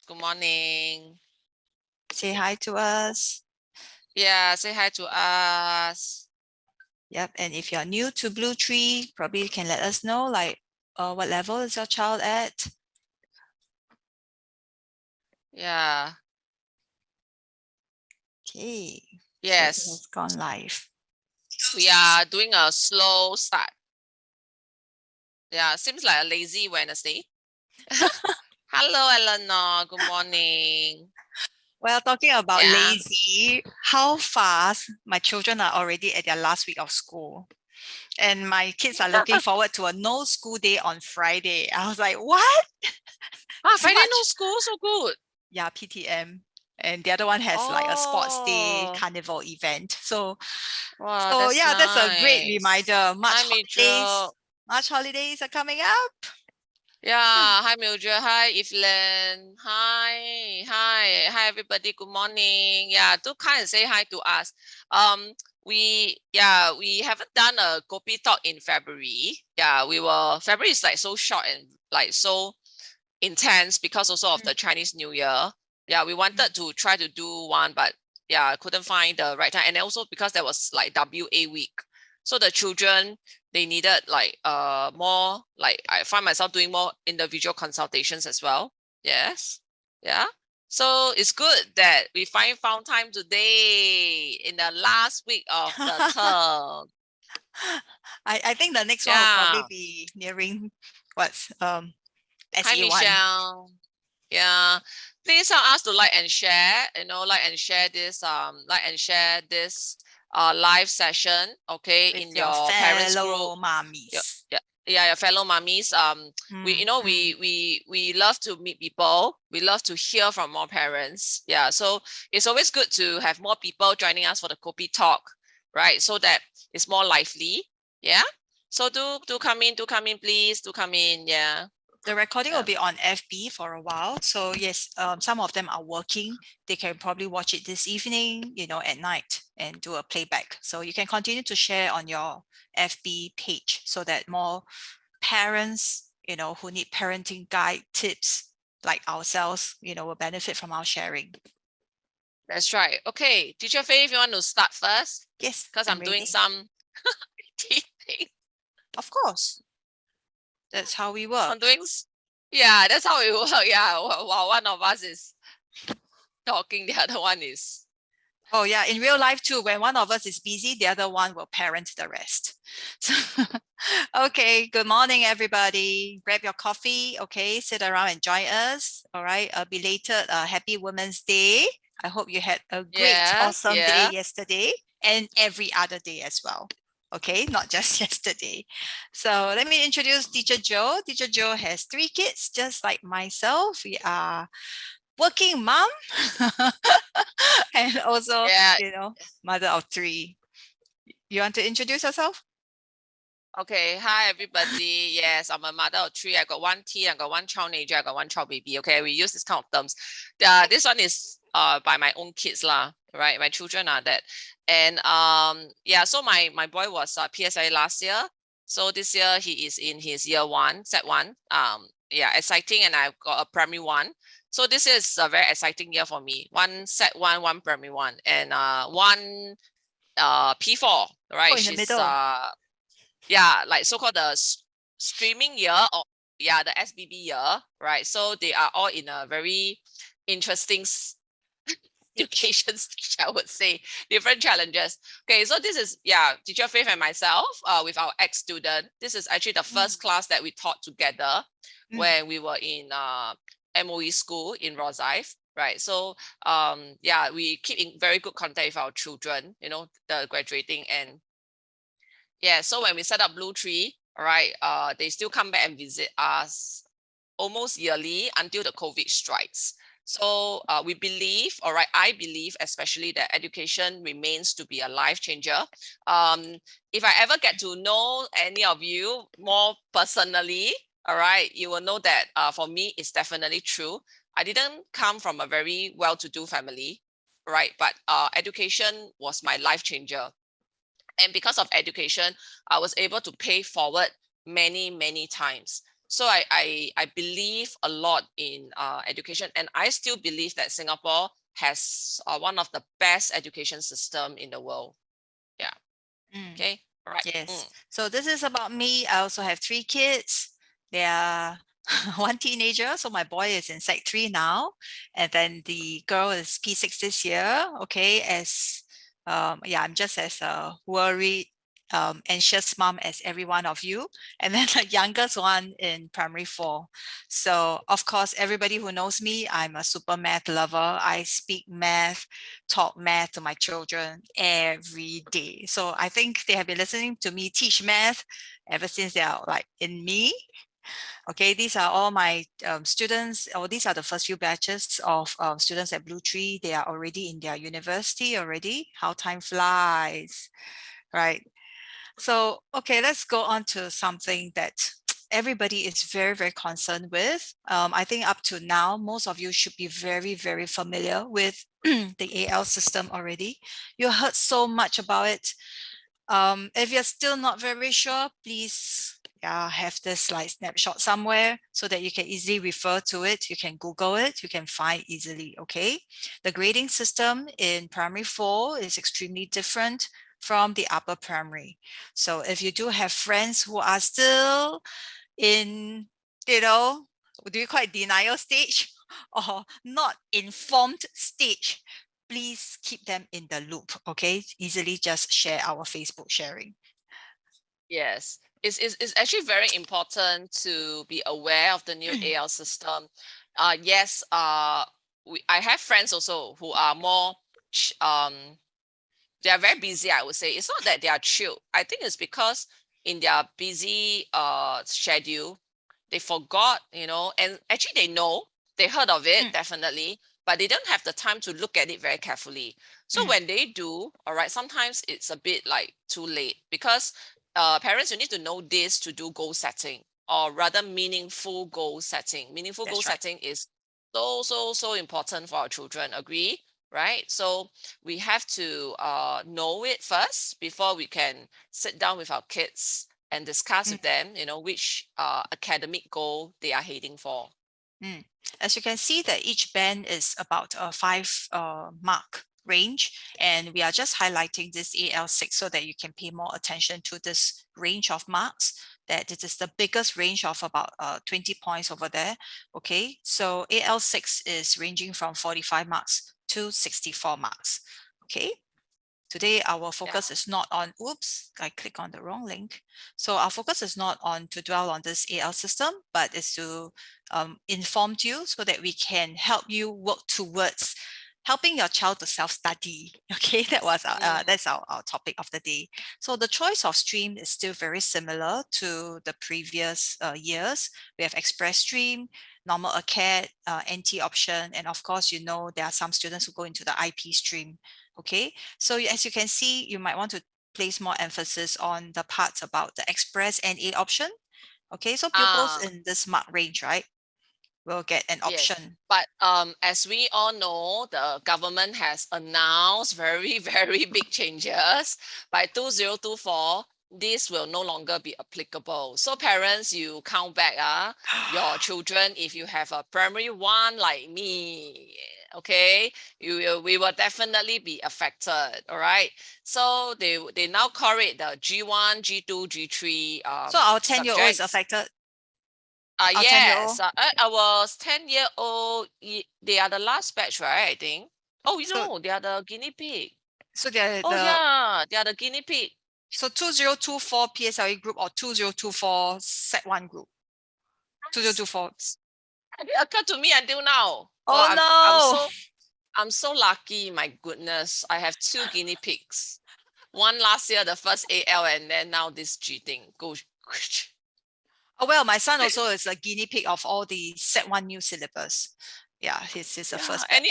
Good morning. Say hi to us. Yeah, say hi to us. Yep. And if you're new to BlueTree, probably you can let us know like what level is your child at? Yeah. Okay. Yes. So it has gone live. We are doing a slow start. Yeah, seems like a lazy Wednesday. Hello, Eleanor. Good morning. Well, talking about Yeah. lazy, how fast my children are already at their last week of school. And my kids are looking forward to a no school day on Friday. I was like, what? So Friday much. no school, so good. Yeah, PTM. And the other one has like a sports day Oh, carnival event. So wow, that's yeah, that's a great nice. reminder. Hi, Mildred. March holidays are coming up. Yeah, hi Mildred, hi Evelyn, hi everybody, good morning. Yeah, do kind and say hi to us. We haven't done a Kopi talk in February. Yeah, February is like so short and like so intense because also of the Chinese New Year. Yeah, we wanted to try to do one, but yeah, couldn't find the right time. And also because there was like WA week. So the children, they needed like more, like I find myself doing more individual consultations as well. Yes. Yeah. So it's good that we found time today in the last week of the term. I think the next one will probably Yeah. be nearing what's Hi, SE1. Michelle. Yeah, please help us to like and share, like and share this live session, okay, With in your your parents group. fellow mommies. Your fellow mummies. We love to meet people. We love to hear from more parents. Yeah, so it's always good to have more people joining us for the Kopi talk, right? So that it's more lively. Yeah. So do come in, please. Do come in. Yeah. The recording will Yeah. be on FB for a while. So yes, some of them are working. They can probably watch it this evening, at night and do a playback. So you can continue to share on your FB page so that more parents, who need parenting guide tips like ourselves, will benefit from our sharing. That's right. Okay, Teacher Faith, you want to start first? Yes, Because I'm I'm doing ready. some teething. Of course. That's how we work. Yeah, that's how it works. Yeah, while one of us is talking, the other one is. Oh yeah, in real life too, when one of us is busy, the other one will parent the rest. So, okay, good morning, everybody. Grab your coffee, okay, sit around and join us. All right, a belated Happy Women's Day. I hope you had a great, awesome day yesterday and every other day as well. Okay, not just yesterday. So let me introduce Teacher Joe. Teacher Joe has 3 kids, just like myself. We are working mom and also, mother of 3. You want to introduce yourself? Okay, hi everybody. Yes, I'm a mother of 3. I got 1 teen, I got 1 child nature, I got 1 child baby. Okay, we use this kind of terms. This one is by my own kids lah, right? My children are that. And so my boy was PSLE last year. So this year he is in his year 1, set 1. Exciting, and I've got a primary 1. So this is a very exciting year for me. 1 set 1, 1 primary 1, and 1 P4, right? In the She's middle. like so-called the streaming year, or the SBB year, right? So they are all in a very interesting education stage, I would say. Different challenges. Okay, so this is Teacher Faith and myself with our ex-student. This is actually the first class that we taught together when we were in MOE school in Rosyth. Right, so we keep in very good contact with our children, the graduating. And so when we set up BlueTree, all right, they still come back and visit us almost yearly until the COVID strikes. So we believe, all right, I believe especially that education remains to be a life changer. If I ever get to know any of you more personally, all right, you will know that for me, it's definitely true. I didn't come from a very well-to-do family, right? But education was my life changer. And because of education, I was able to pay forward many times. So I believe a lot in education, and I still believe that Singapore has one of the best education system in the world. Yeah. Okay. All right. Yes. So this is about me. I also have 3 kids. They are one teenager. So my boy is in Sec 3 now. And then the girl is P6 this year. Okay. I'm just as worried, anxious mom as every one of you. And then the youngest one in primary 4. So of course, everybody who knows me, I'm a super math lover. I speak math, talk math to my children every day. So I think they have been listening to me teach math ever since they are like in me. Okay, these are all my students, or these are the first few batches of students at BlueTree. They are already in their university already. How time flies, right? So, okay, let's go on to something that everybody is very concerned with. I think up to now, most of you should be very familiar with the AL system already. You heard so much about it. If you're still not very sure, please have this like snapshot somewhere so that you can easily refer to it. You can Google it, you can find easily, okay? The grading system in primary 4 is extremely different from the upper primary. So if you do have friends who are still in, do you call it denial stage or not informed stage, please keep them in the loop, okay? Easily just share our Facebook sharing. Yes, it's actually very important to be aware of the new AL system. Yes, I have friends also who are more they are very busy, I would say. It's not that they are chill. I think it's because in their busy schedule, they forgot, and actually they know, they heard of it, definitely, but they don't have the time to look at it very carefully. So when they do, all right, sometimes it's a bit like too late, because parents, you need to know this to do goal setting, or rather meaningful goal setting. Meaningful goal That's right. setting is so important for our children, agree? Right? So we have to know it first before we can sit down with our kids and discuss with them, which academic goal they are heading for. As you can see that each band is about a 5 mark range, and we are just highlighting this AL6 so that you can pay more attention to this range of marks, that it is the biggest range of about 20 points over there. Okay, so AL6 is ranging from 45 marks to 64 marks. Okay, today our focus is not on, oops, I click on the wrong link. So our focus is not on to dwell on this AL system, but is to inform you so that we can help you work towards helping your child to self-study. Okay, that's our topic of the day. So the choice of stream is still very similar to the previous years. We have express stream, normal acad, NT option, and of course, there are some students who go into the IP stream. Okay, so as you can see, you might want to place more emphasis on the parts about the express NA option. Okay, so pupils in this mark range, right, will get an option. Yes, but as we all know, the government has announced very big changes. By 2024, this will no longer be applicable. So parents, you count back your children. If you have a primary 1 like me, okay, we will definitely be affected. All right. So they now call it the G1, G2, G3 So our 10-year-old is subjects. affected. Yes, I was 10-year-old. They are the last batch, right? I think. Oh, they are the guinea pig. So they're Yeah, they are the guinea pig. So 2024 PSLE group or 2024 Set 1 group? 2024. It didn't occur to me until now. Oh no! I'm so lucky. My goodness, I have 2 guinea pigs. One last year, the first AL, and then now this G thing. Go. Oh well, my son also is a guinea pig of all the Set 1 new syllabus. Yeah, he's the first batch. Any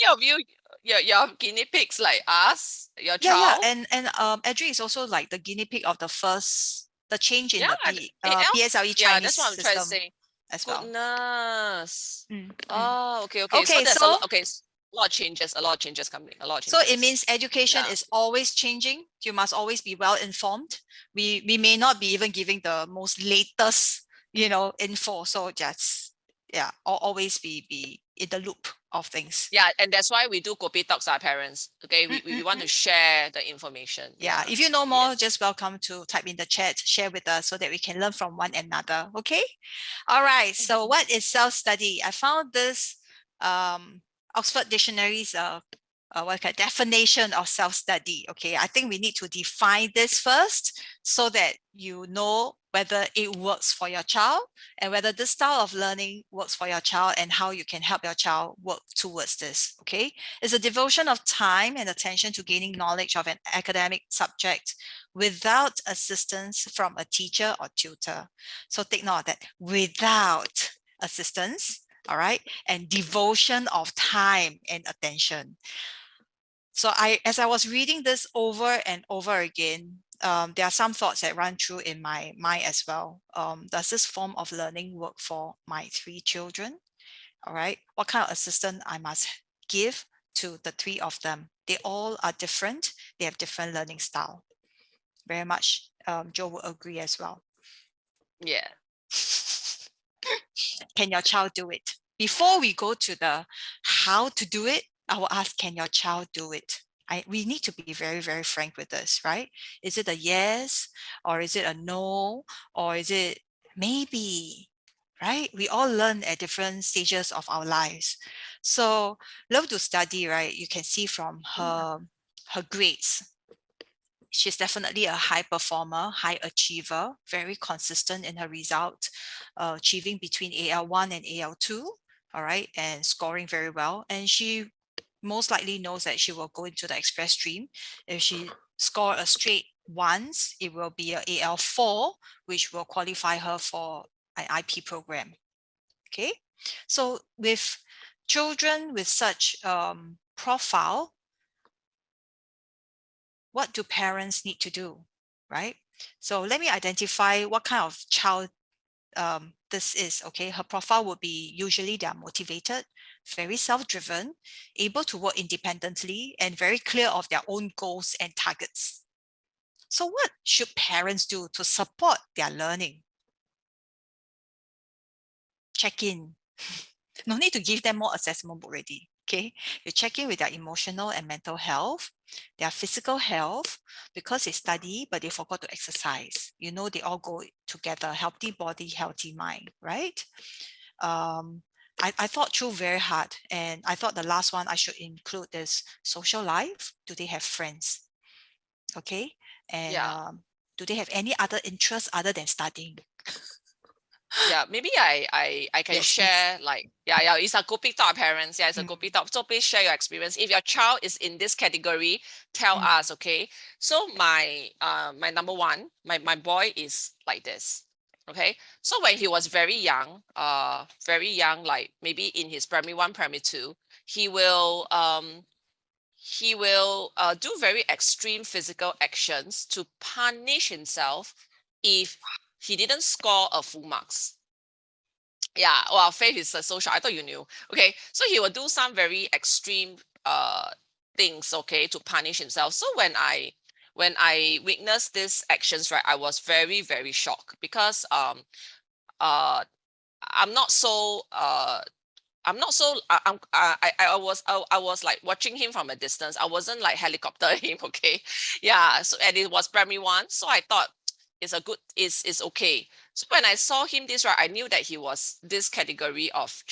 of you, your guinea pigs like us, your child? Yeah, and Edry is also like the guinea pig of the change in the PSLE Chinese yeah, that's what I'm trying to system say. as well. Goodness. Mm. Oh, okay. Okay, So there's so okay. lot of changes, coming, a lot of So changes. it means education Yeah. is always changing. You must always be well informed. We may not be even giving the most latest, info. So just always be in the loop of things. Yeah, and that's why we do Kopi talks to our parents. Okay, we want to Mm-mm-mm. share the information. Yeah, if you know more, Yes. just welcome to type in the chat, share with us so that we can learn from one another. Okay. All right. So what is self-study? I found this Oxford Dictionary's definition of self-study. Okay, I think we need to define this first so that you know whether it works for your child and whether this style of learning works for your child and how you can help your child work towards this. Okay, it's a devotion of time and attention to gaining knowledge of an academic subject without assistance from a teacher or tutor. So take note of that, without assistance, all right, and devotion of time and attention. So as I was reading this over and over again, there are some thoughts that run through in my mind as well. Does this form of learning work for my 3 children? All right, what kind of assistance I must give to the 3 of them? They all are different. They have different learning style. Very much, Joe will agree as well. Yeah. Can your child do it? Before we go to the how to do it, I will ask, can your child do it? We need to be very, very frank with this, right? Is it a yes, or is it a no, or is it maybe, right? We all learn at different stages of our lives. So love to study, right? You can see from her grades. She's definitely a high performer, high achiever, very consistent in her result, achieving between AL1 and AL2, all right, and scoring very well. And she most likely knows that she will go into the express stream. If she score a straight ones, it will be a AL4, which will qualify her for an IP program. Okay, so with children with such profile, what do parents need to do, right? So let me identify what kind of child this is. Okay, her profile would be usually they are motivated, very self-driven, able to work independently, and very clear of their own goals and targets. So what should parents do to support their learning? Check in. No need to give them more assessment book already. Okay, you check in with their emotional and mental health, their physical health, because they study but they forgot to exercise. You know, they all go together, healthy body, healthy mind, right? I thought through very hard, and I thought the last one I should include is social life. Do they have friends? Okay, and Yeah. do they have any other interests other than studying? Yeah, maybe I can Yes, please. share, like, yeah, it's a Kopi talk parents. Yeah, it's a Mm, Kopi talk. So please share your experience. If your child is in this category, tell mm, us, okay? So my number one, my boy is like this. Okay. So when he was very young, like maybe in his primary 1, primary 2, he will do very extreme physical actions to punish himself if he didn't score a full marks. Yeah, well, faith is a social. I thought you knew. Okay, so he will do some very extreme things, okay, to punish himself. So when I witnessed these actions, right, I was very, very shocked because uh I'm not so I'm not so I was like watching him from a distance. I wasn't like helicopter him, okay. Yeah, so and it was primary 1, so I thought it's a good, it's okay. So when I saw him this, right, I knew that he was this category of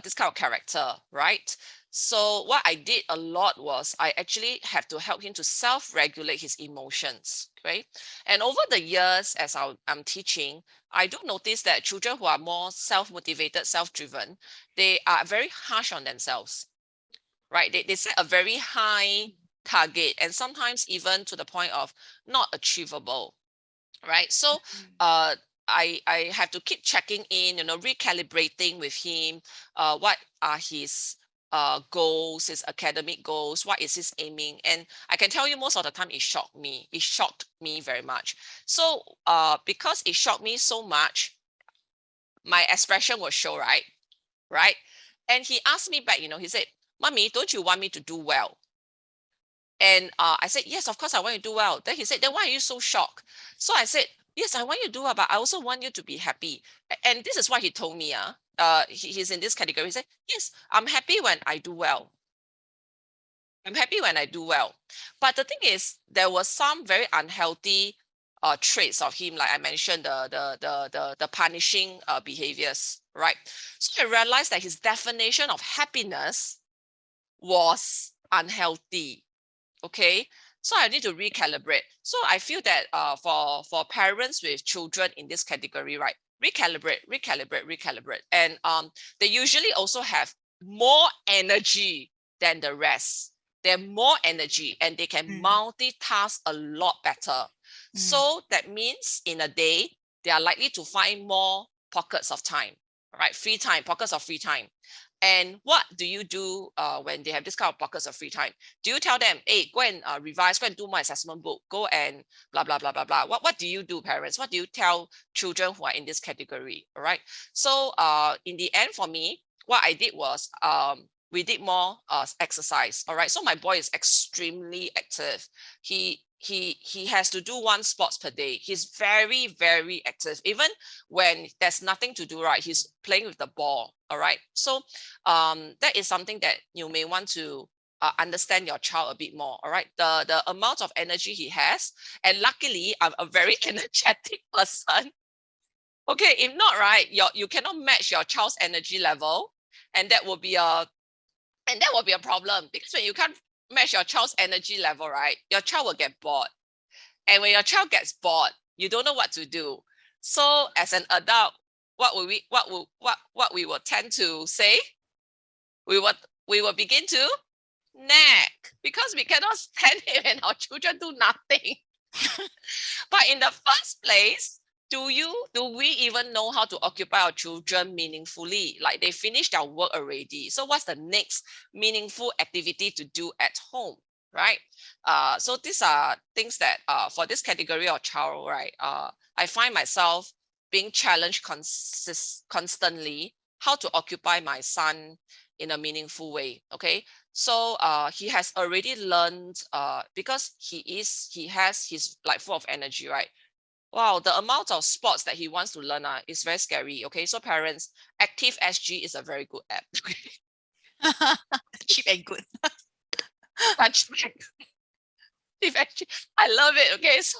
this kind of character, right? So what I did a lot was I actually had to help him to self-regulate his emotions, okay? And over the years, as I'm teaching, I do notice that children who are more self-motivated, self-driven, they are very harsh on themselves, right? They set a very high target and sometimes even to the point of not achievable, right? So I have to keep checking in, recalibrating with him, what are his goals, his academic goals, what is his aiming. And I can tell you most of the time it shocked me very much. So because it shocked me so much, my expression will show, right? And he asked me back, he said, "Mommy, don't you want me to do well?" And I said, "Yes, of course I want you to do well." Then he said, "Then why are you so shocked?" So I said, "Yes, I want you to do well, but I also want you to be happy." And this is what he told me. He's in this category. He said, "Yes, I'm happy when I do well. I'm happy when I do well." But the thing is, there was some very unhealthy traits of him, like I mentioned, the punishing behaviors, right? So I realized that his definition of happiness was unhealthy. Okay, so I need to recalibrate. So I feel that for parents with children in this category, right, recalibrate, and they usually also have more energy than the rest. They're more energy and they can multitask a lot better. So that means in a day they are likely to find more pockets of time, right? Free time, pockets of free time. And what do you do when they have this kind of pockets of free time? Do you tell them, "Hey, go and revise, go and do my assessment book, go and blah blah blah blah blah"? What do you do, parents? What do you tell children who are in this category? All right. So in the end, for me, what I did was we did more exercise. All right. So my boy is extremely active. He has to do one sports per day. He's very, very active. Even when there's nothing to do, right, he's playing with the ball. All right. So that is something that you may want to understand your child a bit more. All right. The amount of energy he has. And luckily, I'm a very energetic person. Okay, if not, right, you cannot match your child's energy level. And that will be a problem, because when you can't match your child's energy level, right, your child will get bored. And when your child gets bored, you don't know what to do. So as an adult, what we will tend to say? We will begin to nag, because we cannot stand it when our children do nothing. But in the first place, do we even know how to occupy our children meaningfully? Like, they finish their work already. So what's the next meaningful activity to do at home, right? So these are things that for this category of child, right? I find myself being challenged constantly how to occupy my son in a meaningful way. Okay. So he has already learned because he has his like full of energy, right? Wow, the amount of sports that he wants to learn is very scary. Okay, so parents, Active SG is a very good app. Cheap and good. Actually, I love it. Okay, so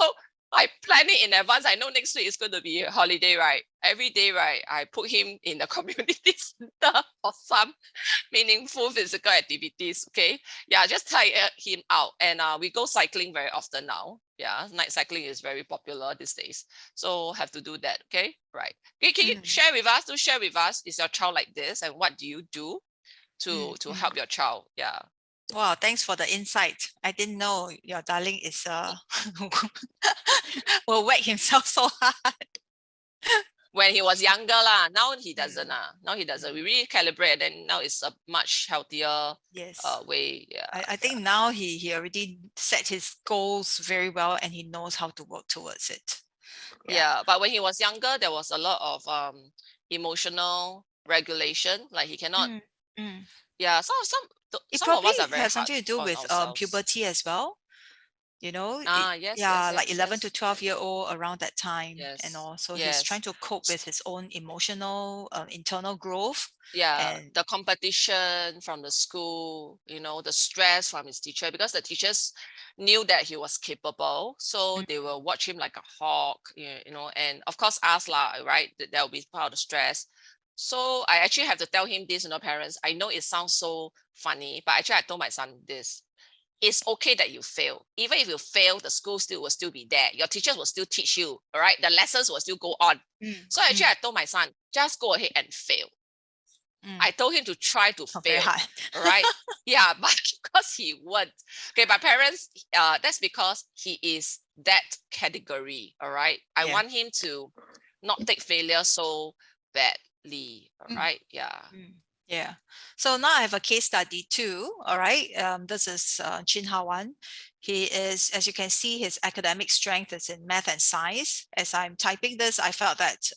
I plan it in advance. I know next week is going to be a holiday, right? Every day, right, I put him in the community center for some meaningful physical activities. Okay, yeah, just tire him out. And we go cycling very often now. Yeah, night cycling is very popular these days, so have to do that. Okay, right. Okay, can you share with us? Do share with us, is your child like this, and what do you do to help your child? Yeah. Wow, thanks for the insight. I didn't know your darling is will whack himself so hard. When he was younger lah, now he doesn't now he doesn't. We recalibrate, and now it's a much healthier Yes. way. Yeah. I think now he already set his goals very well and he knows how to work towards it. Yeah, but when he was younger, there was a lot of emotional regulation. Like, he cannot. Yeah, It some of us probably are very has hard something to do on with ourselves. puberty as well. Yes, Yeah, yes, like yes, 11 to yes, 12-year-old around that time and yes, all. So he's trying yes. to cope with his own emotional internal growth. Yeah, And the competition from the school, the stress from his teacher, because the teachers knew that he was capable, so they will watch him like a hawk, and of course us lah, right? That will be part of the stress. So I actually have to tell him this, parents, I know it sounds so funny, but actually I told my son this: it's okay that you fail. Even if you fail, the school will still be there. Your teachers will still teach you, all right? The lessons will still go on. So actually I told my son, just go ahead and fail. I told him to try to very fail. hard. All right. Yeah, but because he won't. Okay, but parents, that's because he is that category. All right. I want him to not take failure so badly. All right. Yeah. Yeah. So now I have a case study too. All right. This is Chin Hawan. He is, as you can see, his academic strength is in math and science. As I'm typing this, I felt that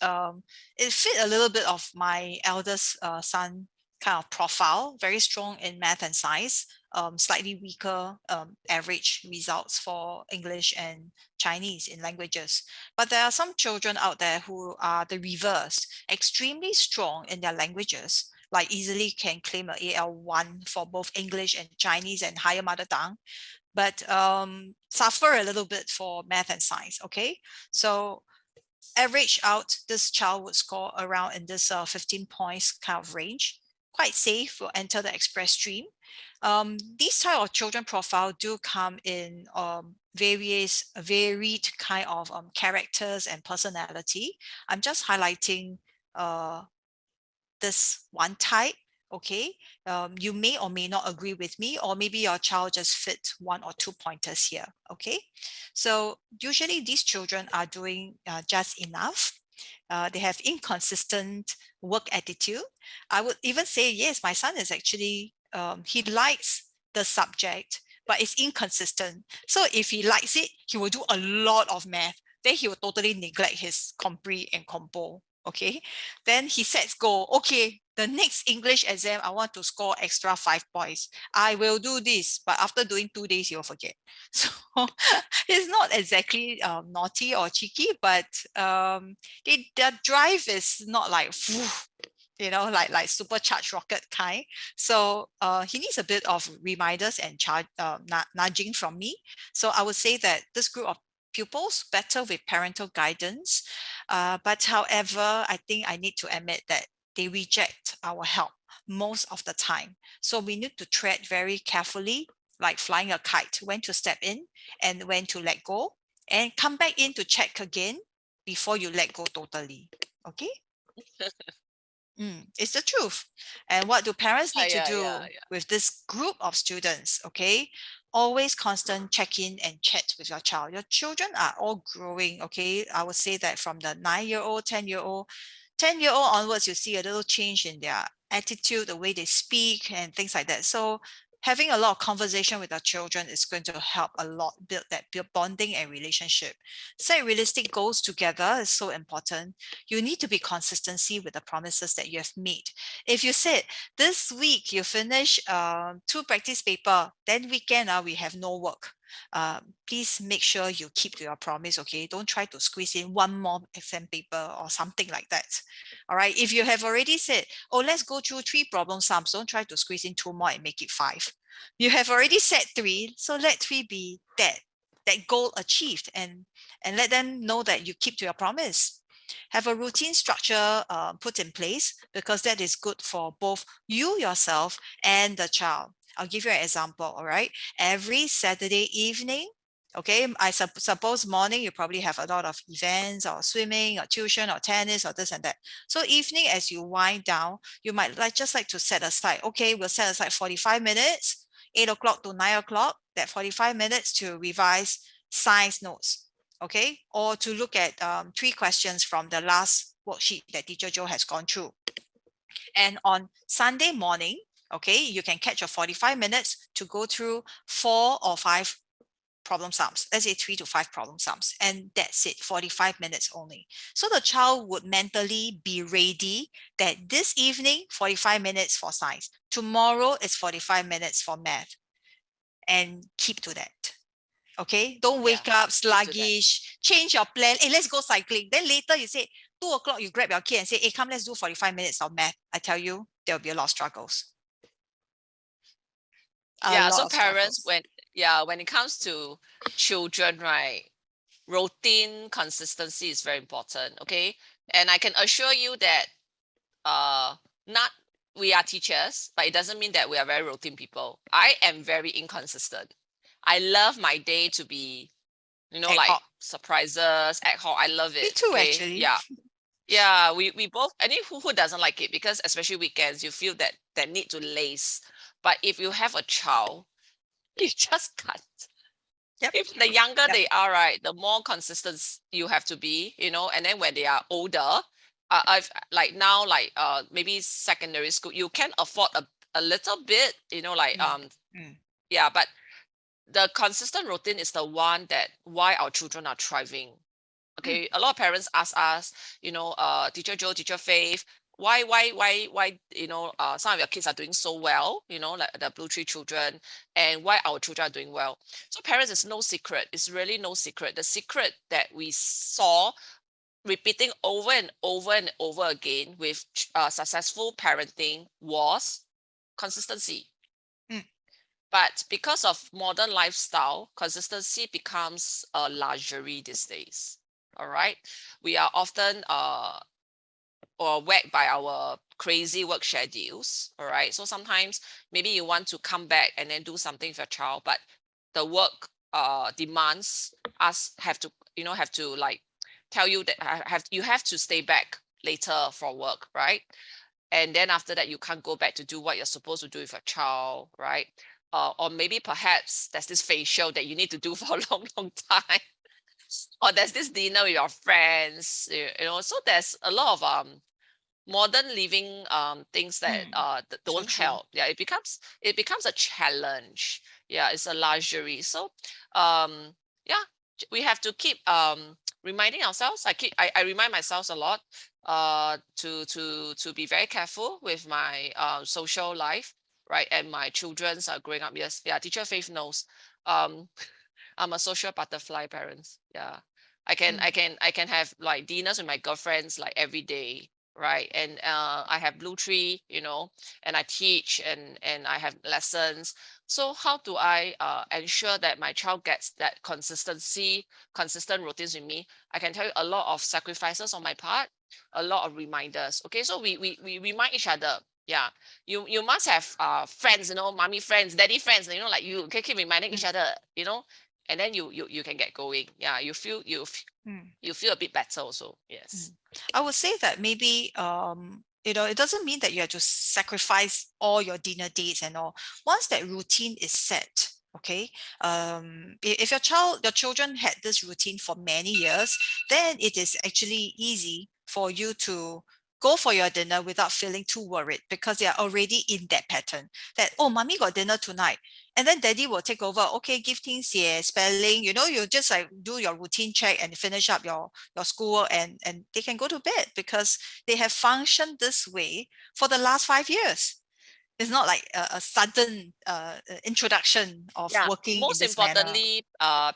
it fit a little bit of my eldest son kind of profile, very strong in math and science, slightly weaker average results for English and Chinese in languages. But there are some children out there who are the reverse, extremely strong in their languages, like easily can claim a AL1 for both English and Chinese and higher mother tongue, but suffer a little bit for math and science, okay? So average out, this child would score around in this 15 points kind of range. Quite safe, will enter the express stream. These type of children profile do come in varied kind of characters and personality. I'm just highlighting this one type. Okay, you may or may not agree with me, or maybe your child just fit 1 or 2 pointers here. Okay, so usually these children are doing just enough. They have inconsistent work attitude. I would even say, yes, my son is actually, he likes the subject, but it's inconsistent. So if he likes it, he will do a lot of math. Then he will totally neglect his compre and compo. Okay, then he sets goal. Okay, the next English exam, I want to score extra 5 points. I will do this, but after doing 2 days, you'll forget. So it's not exactly naughty or cheeky, but their drive is not like, you know, like supercharged rocket kind. So he needs a bit of reminders and nudging from me. So I would say that this group of pupils better with parental guidance. But however, I think I need to admit that they reject our help most of the time. So we need to tread very carefully, like flying a kite, when to step in and when to let go, and come back in to check again before you let go totally. Okay? It's the truth. And what do parents need to do with this group of students? Okay, always constant check-in and chat with your child. Your children are all growing. Okay, I would say that from the 9-year-old, 10-year-old, 10-year-old onwards, you see a little change in their attitude, the way they speak, and things like that. So having a lot of conversation with our children is going to help a lot build that bonding and relationship. Set realistic goals together is so important. You need to be consistency with the promises that you have made. If you said this week you finish 2 practice paper, then weekend we have no work. Please make sure you keep to your promise. Okay, don't try to squeeze in one more exam paper or something like that. All right, if you have already said, oh, let's go through 3 problem sums, don't try to squeeze in 2 more and make it 5. You have already said 3, so let 3 be that goal achieved, and let them know that you keep to your promise. Have a routine structure put in place, because that is good for both you yourself and the child. I'll give you an example. All right, every Saturday evening, okay, I suppose morning you probably have a lot of events or swimming or tuition or tennis or this and that. So evening, as you wind down, you might just like to set aside, okay, we'll set aside 45 minutes, 8 o'clock to 9 o'clock, that 45 minutes to revise science notes, okay, or to look at 3 questions from the last worksheet that teacher Joe has gone through. And on Sunday morning, okay, you can catch a 45 minutes to go through 4 or 5 problem sums. Let's say 3 to 5 problem sums, and that's it, 45 minutes only. So the child would mentally be ready that this evening, 45 minutes for science, tomorrow is 45 minutes for math, and keep to that. Okay, don't wake up sluggish, change your plan. Hey, let's go cycling. Then later you say 2 o'clock, you grab your kid and say, hey, come, let's do 45 minutes of math. I tell you, there'll be a lot of struggles. So parents, when it comes to children, right, routine consistency is very important. Okay, and I can assure you that not we are teachers, but it doesn't mean that we are very routine people. I am very inconsistent. I love my day to be, like surprises, ad hoc. I love it. Me too, okay? actually. Yeah, we both. I mean, who doesn't like it? Because especially weekends, you feel that need to lace. But if you have a child, you just can't. Yep. If the younger they are, right, the more consistent you have to be, and then when they are older, I've like now, like maybe secondary school, you can afford a little bit, but the consistent routine is the one that why our children are thriving. Okay, a lot of parents ask us, teacher Joe, teacher Faith, why, some of your kids are doing so well, like the BlueTree children, and why our children are doing well. So parents, is no secret. It's really no secret. The secret that we saw repeating over and over and over again with successful parenting was consistency. But because of modern lifestyle, consistency becomes a luxury these days. All right. We are often or whacked by our crazy work schedules. All right. So sometimes maybe you want to come back and then do something with your child, but the work demands us have to like tell you that you have to stay back later for work, right? And then after that, you can't go back to do what you're supposed to do with your child, right? Or maybe perhaps there's this facial that you need to do for a long time, or there's this dinner with your friends, So there's a lot of modern living things that that So don't true. help. Yeah, it becomes a challenge. Yeah, it's a luxury. So um yeah, we have to keep reminding ourselves. I remind myself a lot to be very careful with my social life, right? And my children's are growing up. Yes, yeah, teacher Faith knows. um I'm a social butterfly parents. Yeah. I can have like dinners with my girlfriends like every day, right? And I have BlueTree, and I teach and I have lessons. So how do I ensure that my child gets that consistent routines with me? I can tell you a lot of sacrifices on my part, a lot of reminders. Okay, so we remind each other. Yeah, you must have friends, mommy friends, daddy friends, like you can keep reminding each other, and then you can get going. Yeah, you feel a bit better also. Yes. I would say that maybe it doesn't mean that you have to sacrifice all your dinner dates and all. Once that routine is set, okay, if your children had this routine for many years, then it is actually easy for you to go for your dinner without feeling too worried, because they are already in that pattern that, oh, mommy got dinner tonight, and then daddy will take over. Okay, give things here, spelling, you just like do your routine check and finish up your school, and they can go to bed because they have functioned this way for the last 5 years. It's not like a sudden introduction of Yeah. working in Most this manner. importantly,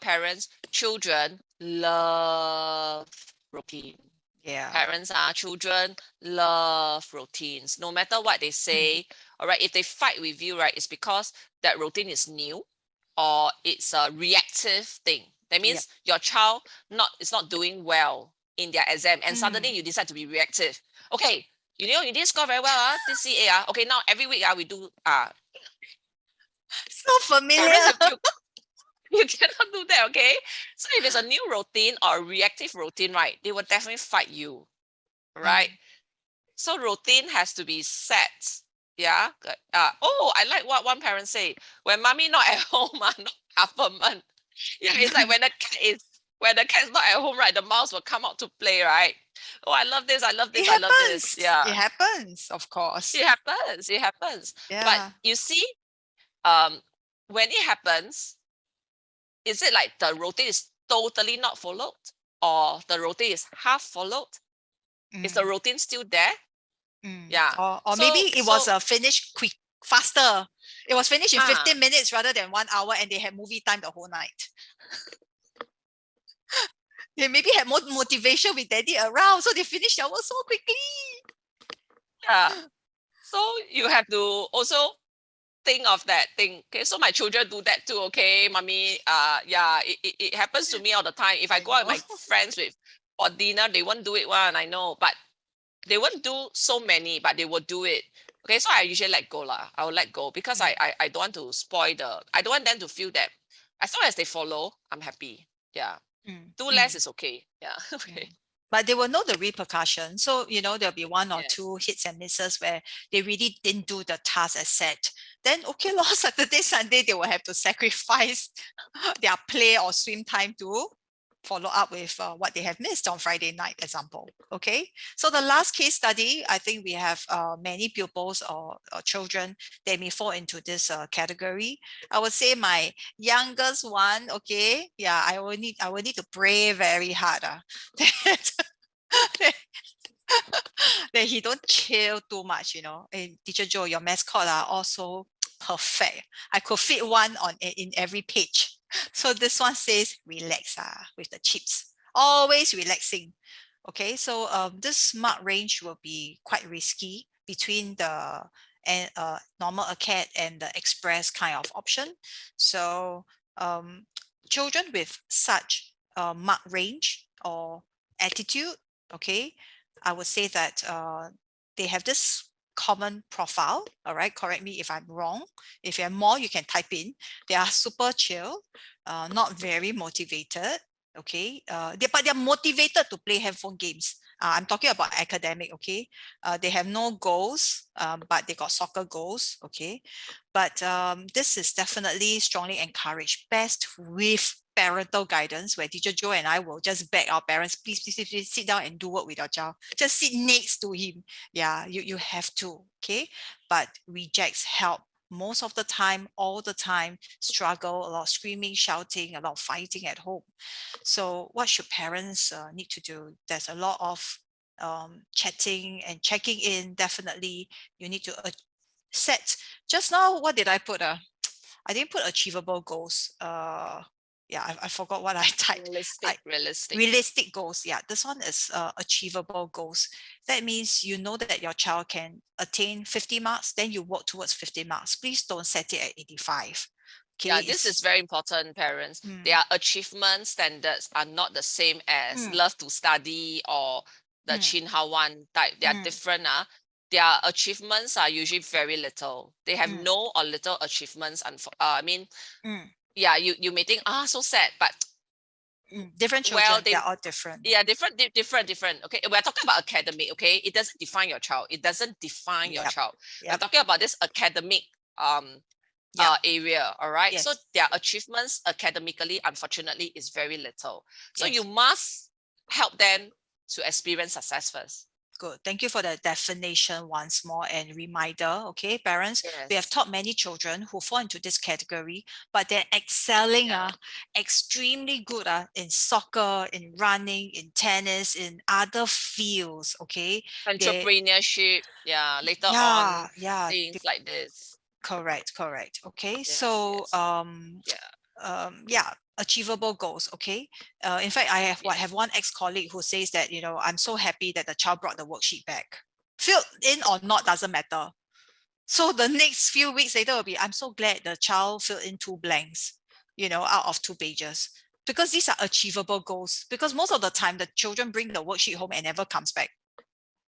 parents, children love routine. Yeah. Parents are children love routines. No matter what they say, all right, if they fight with you, right, it's because that routine is new or it's a reactive thing. That Yeah. means your child is not doing well in their exam, and suddenly you decide to be reactive. Okay, you didn't score very well, this CA. Okay, now every week we do So parents familiar. have to you cannot do that, okay? So if it's a new routine or a reactive routine, right, they will definitely fight you, right? So routine has to be set. Yeah. I like what one parent say. When mommy not at home, not half a month. Yeah, it's like when the cat's not at home, right? The mouse will come out to play, right? Oh, I love this. I love It this. I love this. happens. Yeah, It happens, of course. it happens. It happens. But Yeah. you see, um, when it happens, is it like the routine is totally not followed, or the routine is half followed? Is the Mm. routine still there? Yeah. Or maybe So it was so finished quick, faster. It was finished in ah 15 minutes rather than 1 hour, and they had movie time the whole night. They maybe had more motivation with daddy around, so they finished their work so quickly. yeah. So you have to also think of that thing. Okay, so my children do that too. Okay, mommy. Yeah, it happens to me all the time. If I I go out with know. my friends for dinner, they won't do it one. I know, but they won't do so many, but they will do it. Okay, so I usually let go lah. I will let go because I don't want to spoil I don't want them to feel that as long as they follow, I'm happy. Yeah. Mm, Do less mm, is okay. Yeah. Okay. mm. But they will know the repercussions. So, there'll be one or Yes. two hits and misses where they really didn't do the task as set. Then, okay, lor, Saturday, Sunday, they will have to sacrifice their play or swim time to follow up with what they have missed on Friday night, example. Okay. So the last case study, I think we have many pupils or children that may fall into this category. I would say my youngest one, okay, yeah, I will need to pray very hard. That that he don't chill too much, you know. And Teacher Joe, your mascot are also perfect. I could fit one on in every page. So this one says relax with the chips. Always relaxing. Okay, so this mark range will be quite risky between the normal acad and the express kind of option. So children with such mark range or attitude, okay, I would say that they have this common profile. All right, correct me if I'm wrong. If you have more, you can type in. They are super chill, not very motivated. Okay, but they're motivated to play handphone games. I'm talking about academic. Okay, they have no goals, but they got soccer goals. Okay, but this is definitely strongly encouraged. Best with parental guidance, where Teacher Joe and I will just beg our parents, please sit down and do work with your child. Just sit next to him. Yeah, you have to. Okay, but rejects help most of the time, all the time, struggle, a lot of screaming, shouting, a lot of fighting at home. So what should parents need to do? There's a lot of chatting and checking in. Definitely, you need to set. Just now, what did I put? I didn't put achievable goals. Yeah, I forgot what I typed. Realistic goals. Yeah, this one is achievable goals. That means you know that your child can attain 50 marks, then you work towards 50 marks. Please don't set it at 85. Okay, yeah, this is very important, parents. Their achievement standards are not the same as love to study or the Chin Hao one type. They are different. Their achievements are usually very little. They have no or little achievements. I mean, yeah, you may think, so sad, but different children, they're all different. Yeah, different. Okay, we're talking about academic. Okay, it doesn't define your child. It doesn't define your child. We're talking about this academic area. All right. Yes. So their achievements academically, unfortunately, is very little. So you must help them to experience success first. Good. Thank you for the definition once more and reminder. Okay, parents, we have taught many children who fall into this category, but they're excelling, extremely good in soccer, in running, in tennis, in other fields. Okay, entrepreneurship. Later on, things like this. Correct. Okay, so achievable goals. Okay, in fact, I have one ex-colleague who says that, you know, I'm so happy that the child brought the worksheet back, filled in or not doesn't matter. So the next few weeks later will be, I'm so glad the child filled in 2 blanks, you know, out of 2 pages, because these are achievable goals. Because most of the time the children bring the worksheet home and never comes back.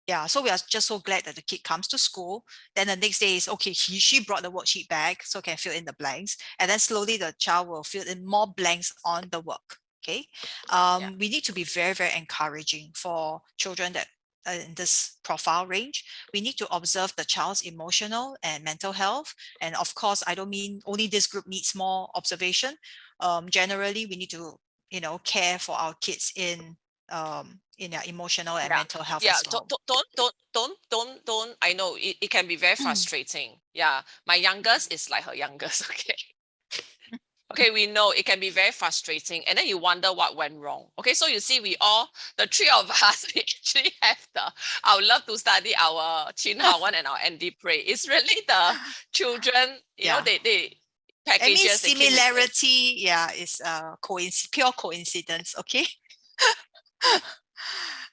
Yeah, so we are just so glad that the kid comes to school. Then the next day is, okay, she brought the worksheet back, so can fill in the blanks. And then slowly the child will fill in more blanks on the work. Okay. We need to be very, very encouraging for children that in this profile range. We need to observe the child's emotional and mental health. And of course, I don't mean only this group needs more observation. Generally, we need to, you know, care for our kids in their emotional and mental health as well. Don't. I know it can be very frustrating. Yeah, my youngest is like her youngest. Okay. Okay, we know it can be very frustrating, and then you wonder what went wrong. Okay, so you see, the 3 of us, we actually have I would love to study our Chin Hao one and our Andy Pray. It's really the children, you know, they packages. I mean, similarity, is pure coincidence. Okay.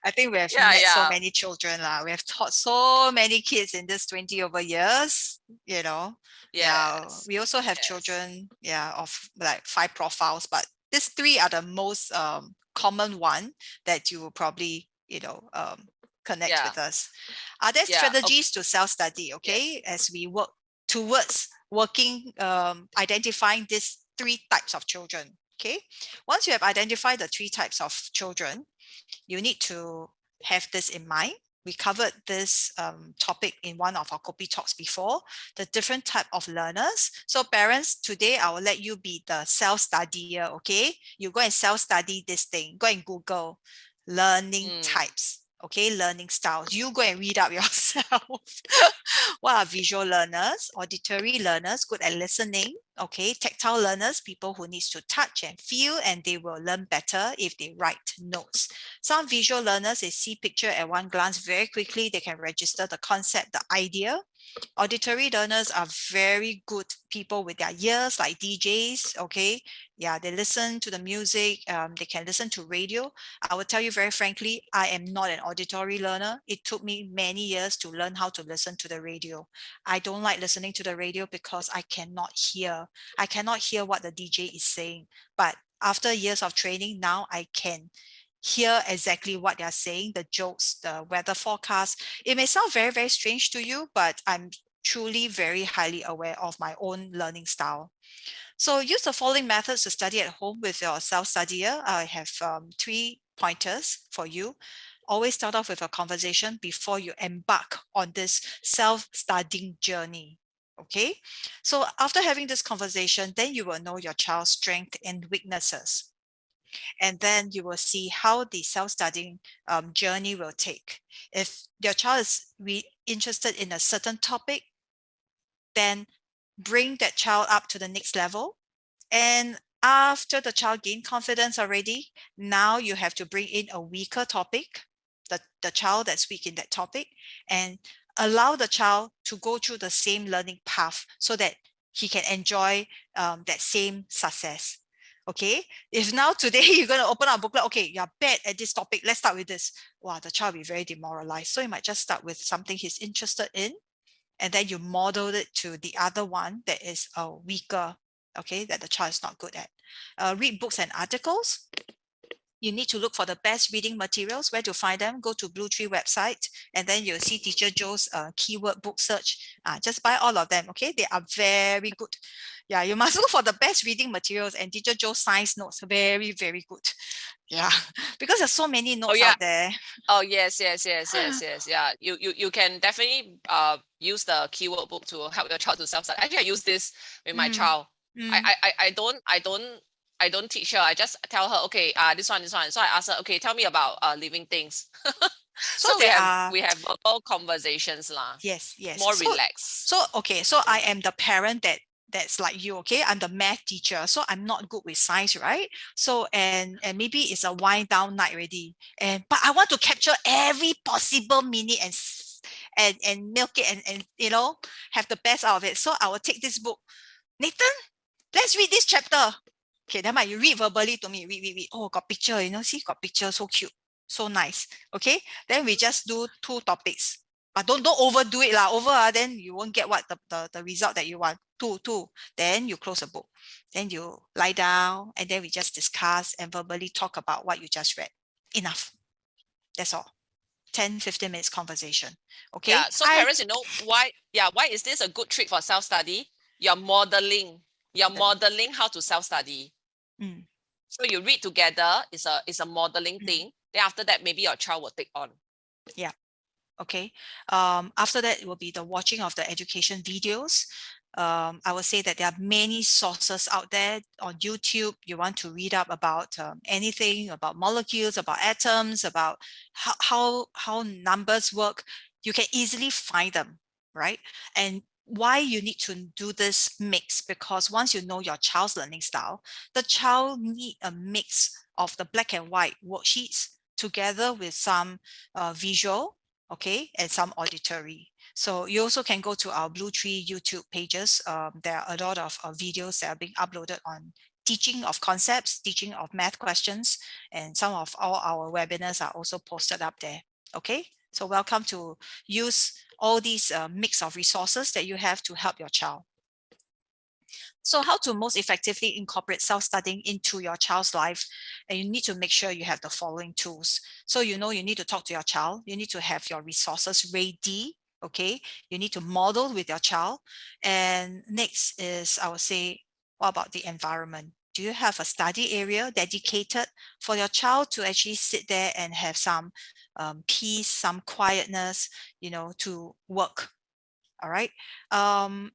I think we have met so many children. We have taught so many kids in this 20 over years, you know. We also have children, of like 5 profiles, but these 3 are the most common one that you will probably, you know, connect with us. Are there strategies to self-study, okay, as we work towards identifying these 3 types of children? Okay, once you have identified the 3 types of children, you need to have this in mind. We covered this topic in one of our Kopi talks before, the different type of learners. So parents, today I will let you be the self-studier, okay? You go and self-study this thing. Go and Google learning types. okay, learning styles. You go and read up yourself. What are visual learners? Auditory learners, good at listening. Okay, tactile learners, people who needs to touch and feel, and they will learn better if they write notes. Some visual learners, they see picture at one glance very quickly. They can register the concept, the idea. Auditory learners are very good people with their ears, like DJs. Okay, yeah, they listen to the music. They can listen to radio. I will tell you very frankly, I am not an auditory learner. It took me many years to learn how to listen to the radio. I don't like listening to the radio because I cannot hear. I cannot hear what the DJ is saying. But after years of training, now I can hear exactly what they're saying, the jokes, the weather forecast. It may sound very, very strange to you, but I'm truly very highly aware of my own learning style. So use the following methods to study at home with your self-studier. I have 3 pointers for you. Always start off with a conversation before you embark on this self-studying journey. Okay, so after having this conversation, then you will know your child's strengths and weaknesses. And then you will see how the self-studying journey will take. If your child is interested in a certain topic, then bring that child up to the next level. And after the child gain confidence already, now you have to bring in a weaker topic, the child that's weak in that topic, and allow the child to go through the same learning path so that he can enjoy that same success. Okay, if now today you're going to open up a booklet, okay, you're bad at this topic, let's start with this. Wow, the child will be very demoralized. So you might just start with something he's interested in, and then you model it to the other one that is weaker, okay, that the child is not good at. Read books and articles. You need to look for the best reading materials. Where to find them? Go to BlueTree website, and then you'll see Teacher Joe's keyword book search. Just buy all of them, okay? They are very good. Yeah, you must look for the best reading materials, and Teacher Joe's science notes, very, very good. Yeah, because there's so many notes out there. Oh yes. Yeah, you can definitely use the keyword book to help your child to self-study. Actually, I use this with my child. I don't teach her. I just tell her, okay, this one. So I ask her, okay, tell me about living things. So we have verbal conversations lah. Yes. More relaxed. So okay, so I am the parent that's like you, okay? I'm the math teacher, so I'm not good with science, right? So and maybe it's a wind down night already, but I want to capture every possible minute and milk it and you know, have the best out of it. So I will take this book. Nathan, let's read this chapter. Okay, never mind, you read verbally to me. Read. Oh, got picture, you know, see, got picture, so cute, so nice. Okay, then we just do 2 topics. But don't overdo it lah. Then you won't get what the result that you want. Two. Then you close the book. Then you lie down, and then we just discuss and verbally talk about what you just read. Enough. That's all. 10-15 minutes conversation. Okay. Yeah. So parents, you know why? Yeah. Why is this a good trick for self-study? You're modeling how to self-study. So you read together. It's a modeling thing. Then after that, maybe your child will take on. Yeah. Okay. After that, it will be the watching of the education videos. I would say that there are many sources out there on YouTube. You want to read up about anything about molecules, about atoms, about how numbers work. You can easily find them, right? And why you need to do this mix, because once you know your child's learning style, the child need a mix of the black and white worksheets together with some visual, okay, and some auditory. So you also can go to our BlueTree YouTube pages. There are a lot of videos that are being uploaded on teaching of concepts, teaching of math questions, and some of all our webinars are also posted up there. Okay, so welcome to use all these mix of resources that you have to help your child. So how to most effectively incorporate self-studying into your child's life? And you need to make sure you have the following tools. So you know you need to talk to your child. You need to have your resources ready. Okay, you need to model with your child. And next is, I would say, what about the environment? Do you have a study area dedicated for your child to actually sit there and have some peace, some quietness, you know, to work? All right.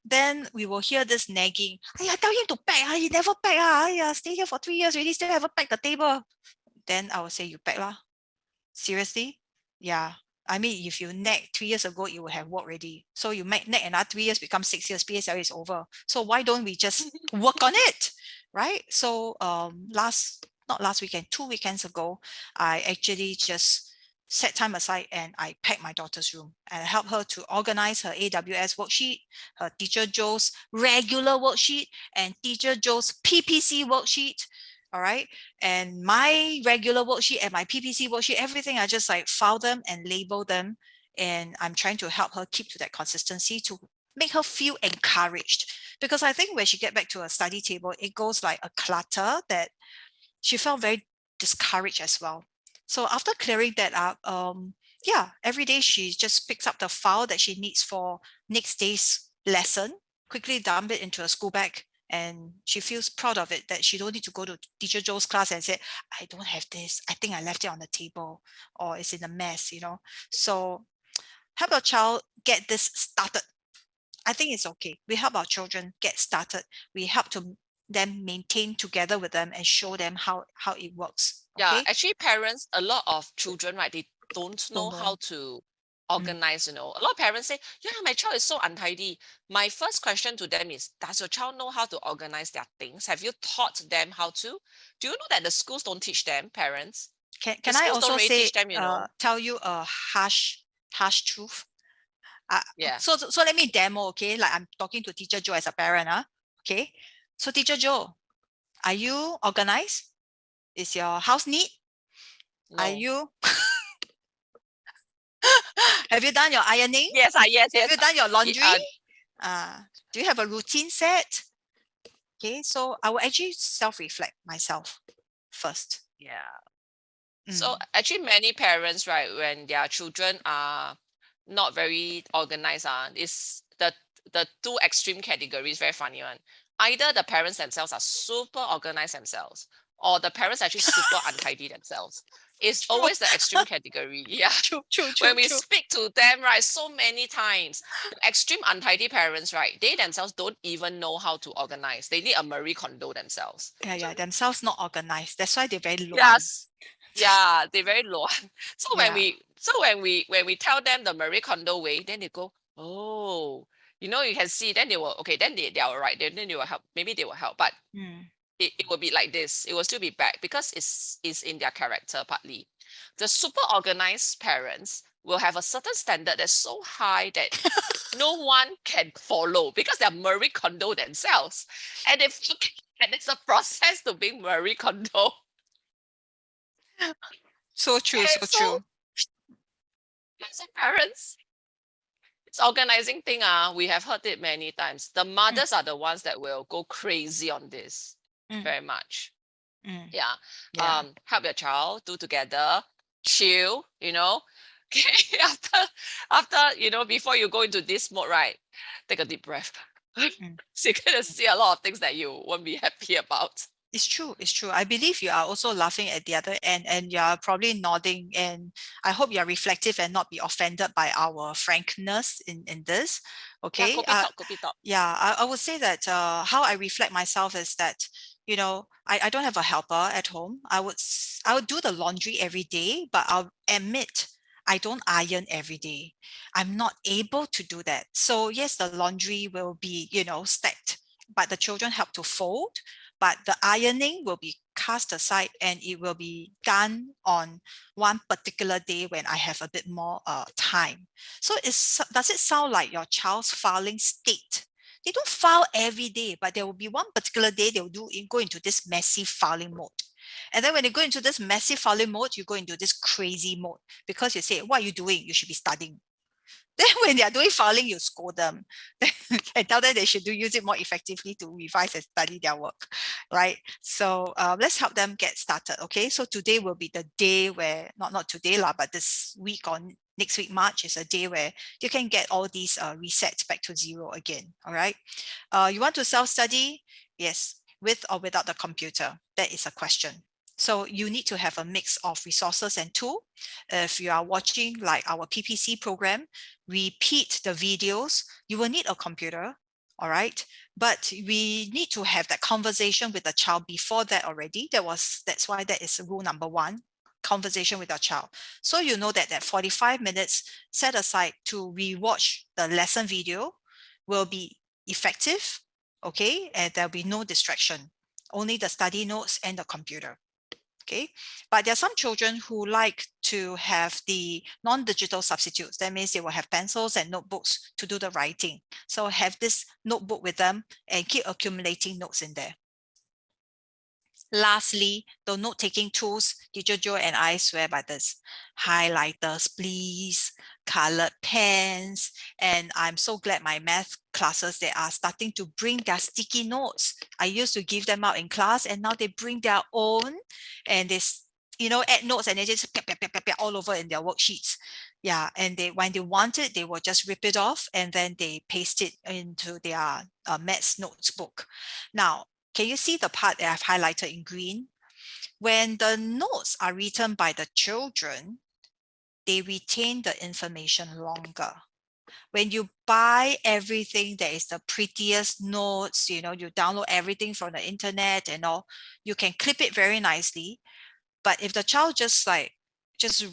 Then we will hear this nagging. I tell him to pack. He never pack. Stay here for 3 years already, still haven't packed the table. Then I will say, you pack lah. Seriously? Yeah. I mean, if you nag 3 years ago, you would have worked already. So you make nag another 3 years, become 6 years, PSLE is over. So why don't we just work on it, right? So not last weekend, 2 weekends ago, I actually just set time aside and I packed my daughter's room and help her to organize her AWS worksheet, her teacher Joe's regular worksheet, and teacher Joe's PPC worksheet. All right. And my regular worksheet and my PPC worksheet, everything, I just like file them and label them. And I'm trying to help her keep to that consistency to make her feel encouraged. Because I think when she get back to a study table, it goes like a clutter that she felt very discouraged as well. So after clearing that up, yeah, every day she just picks up the file that she needs for next day's lesson, quickly dump it into a school bag, and she feels proud of it, that she don't need to go to teacher Joe's class and say, I don't have this, I think I left it on the table, or it's in a mess, you know. So help your child get this started. I think it's okay. We help our children get started. We help to them maintain together with them and show them how it works. Yeah, Okay. actually parents, a lot of children, right, they don't know Don't how know. to organize, you know. A lot of parents say, yeah, my child is so untidy. My first question to them is, does your child know how to organize their things? Have you taught them how to? Do you know that the schools don't teach them, parents? The Can I schools don't also really say, teach them, you know. tell you a harsh truth? Yeah. So let me demo, okay? Like I'm talking to teacher Joe as a parent, okay? So teacher Joe, are you organized? Is your house neat? Are No. you, have you done your ironing? Yes, yes, Have yes. you done your laundry? Yeah, Do you have a routine set? Okay, so I will actually self-reflect myself first. yeah. So Mm, actually many parents, right, when their children are not very organized, is the two extreme categories, very funny one. Either the parents themselves are super organized themselves, or the parents actually super untidy themselves. It's true, always the extreme category. Yeah. true, true, When true, we true. speak to them, right, so many times, the extreme untidy parents, right, they themselves don't even know how to organize. They need a Marie Kondo themselves. Yeah, themselves not organized. That's why they're very luan. Yes. Yeah, they very low. So Yeah. when we tell them the Marie Kondo way, then they go, oh, you know, you can see, then they will, okay, then they are all right, then they will help. Maybe they will help, but Mm, it will be like this. It will still be bad because it's in their character partly. The super organized parents will have a certain standard that's so high that no one can follow because they're Marie Kondo themselves. And if and it's a process to being Marie Kondo. so true, And so so true. as a parents, this organizing thing, we have heard it many times. The Mm, mothers are the ones that will go crazy on this mm, very much. mm. Yeah. Yeah. Help your child, do together, chill, you know. Okay. After, you know, before you go into this mode, right? Take a deep breath. Mm. So you're gonna see a lot of things that you won't be happy about. It's true. It's true. I believe you are also laughing at the other end and you are probably nodding. And I hope you are reflective and not be offended by our frankness in this. Yeah, Okay. Kopi talk, Kopi talk. Yeah, I would say that how I reflect myself is that, you know, I don't have a helper at home. I would do the laundry every day, but I'll admit I don't iron every day. I'm not able to do that. So yes, the laundry will be, you know, stacked, but the children help to fold, but the ironing will be cast aside and it will be done on one particular day when I have a bit more time. So does it sound like your child's filing state? They don't file every day, but there will be one particular day they'll go into this messy filing mode. And then when they go into this massive filing mode, you go into this crazy mode because you say, what are you doing? You should be studying. Then when they are doing filing, you scold them and tell them they should use it more effectively to revise and study their work, right? So let's help them get started. Okay, so today will be the day where not today lah, but this week or next week March is a day where you can get all these resets back to zero again. All right. You want to self-study? Yes, with or without the computer? That is a question. So you need to have a mix of resources and tool. If you are watching like our PPC program, repeat the videos, you will need a computer, all right? But we need to have that conversation with the child before that already. That's why that is rule number one. conversation with your child. So you know that 45 minutes set aside to rewatch the lesson video will be effective, okay? And there'll be no distraction, only the study notes and the computer. Okay, but there are some children who like to have the non-digital substitutes. That means they will have pencils and notebooks to do the writing. So have this notebook with them and keep accumulating notes in there. Lastly, the note-taking tools, Teacher Joy and I swear by this. Highlighters, please, colored pens, and I'm so glad my math classes, they are starting to bring their sticky notes. I used to give them out in class, and now they bring their own, and they, add notes, and they just all over in their worksheets. Yeah, and when they want it, they will just rip it off, and then they paste it into their maths notebook. Now, can you see the part that I've highlighted in green? When the notes are written by the children, they retain the information longer. When you buy everything that is the prettiest notes, you download everything from the internet and all, you can clip it very nicely. But if the child just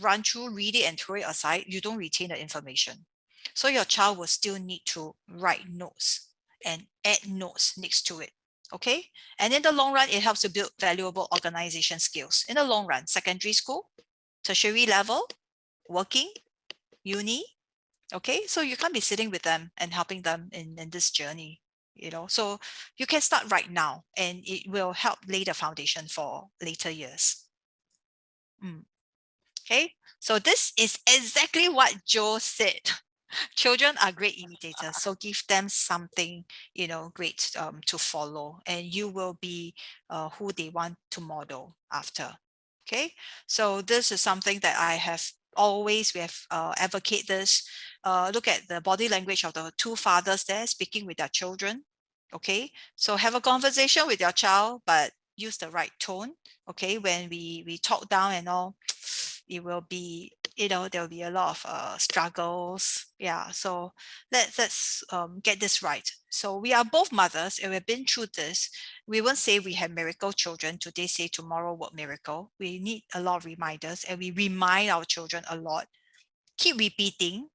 run through, read it and throw it aside, you don't retain the information. So your child will still need to write notes and add notes next to it. Okay. And in the long run, it helps to build valuable organization skills. In the long run, secondary school, tertiary level, working, uni. Okay. So you can't be sitting with them and helping them in this journey, so you can start right now and it will help lay the foundation for later years. Okay. So this is exactly what Joe said. Children are great imitators, so give them something great to follow, and you will be who they want to model after. Okay, so this is something that I have always advocate this. Look at the body language of the two fathers there speaking with their children. Okay, so have a conversation with your child, but use the right tone. Okay, when we talk down and all, it will be, there'll be a lot of struggles. Yeah, so let's get this right. So we are both mothers and we've been through this. We won't say we have miracle children today, say tomorrow work miracle. We need a lot of reminders, and we remind our children a lot. Keep repeating.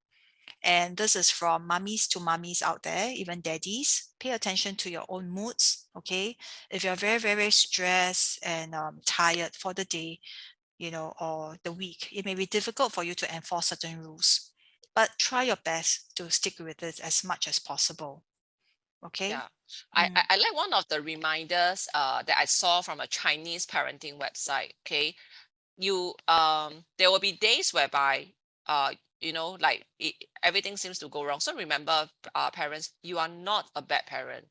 And this is from mummies to mummies out there, even daddies. Pay attention to your own moods. Okay, if you're very, very stressed and tired for the day, or the week, it may be difficult for you to enforce certain rules, but try your best to stick with it as much as possible. Okay. Yeah, I like one of the reminders that I saw from a Chinese parenting website. Okay, there will be days whereby everything seems to go wrong. So remember, parents, you are not a bad parent.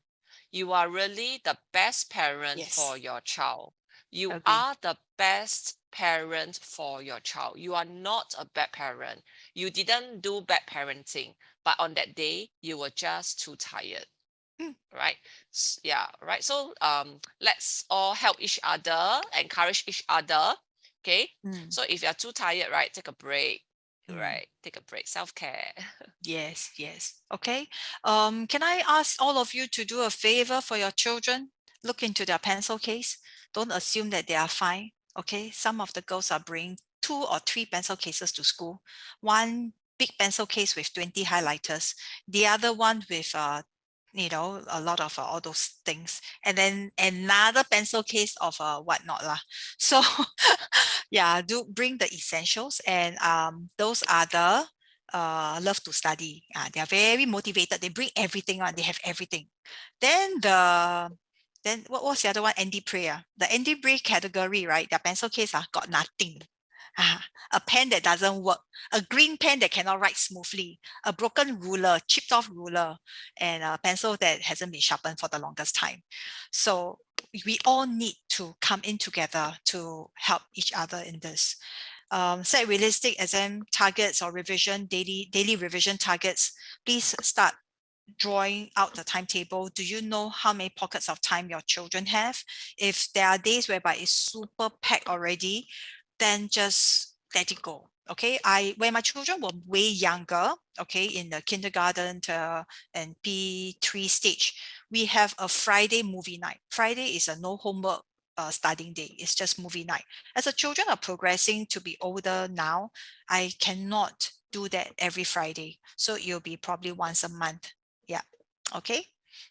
You are really the best parent for your child. You are the best parent for your child. You are not a bad parent. You didn't do bad parenting, but on that day you were just too tired. Right. Yeah, right. So let's all help each other, encourage each other. Okay. So if you're too tired, right, take a break. Right, take a break. Self-care. Yes. Okay. Can I ask all of you to do a favor for your children? Look into their pencil case. Don't assume that they are fine. Okay. Some of the girls are bringing 2 or 3 pencil cases to school. One big pencil case with 20 highlighters. The other one with a lot of all those things, and then another pencil case of whatnot lah. So yeah, do bring the essentials, and those are the love to study. They are very motivated. They bring everything on. They have everything. Then what was the other one? Andy Bray. The Andy Bray category, right? Their pencil case got nothing. A pen that doesn't work, a green pen that cannot write smoothly, a broken ruler, chipped off ruler, and a pencil that hasn't been sharpened for the longest time. So we all need to come in together to help each other in this. Set realistic exam targets or daily revision targets. Please start drawing out the timetable. Do you know how many pockets of time your children have? If there are days whereby it's super packed already, then just let it go. Okay, when my children were way younger, okay, in the kindergarten and P3 stage, we have a Friday movie night. Friday is a no homework studying day. It's just movie night. As the children are progressing to be older now, I cannot do that every Friday. So it'll be probably once a month. Yeah. Okay.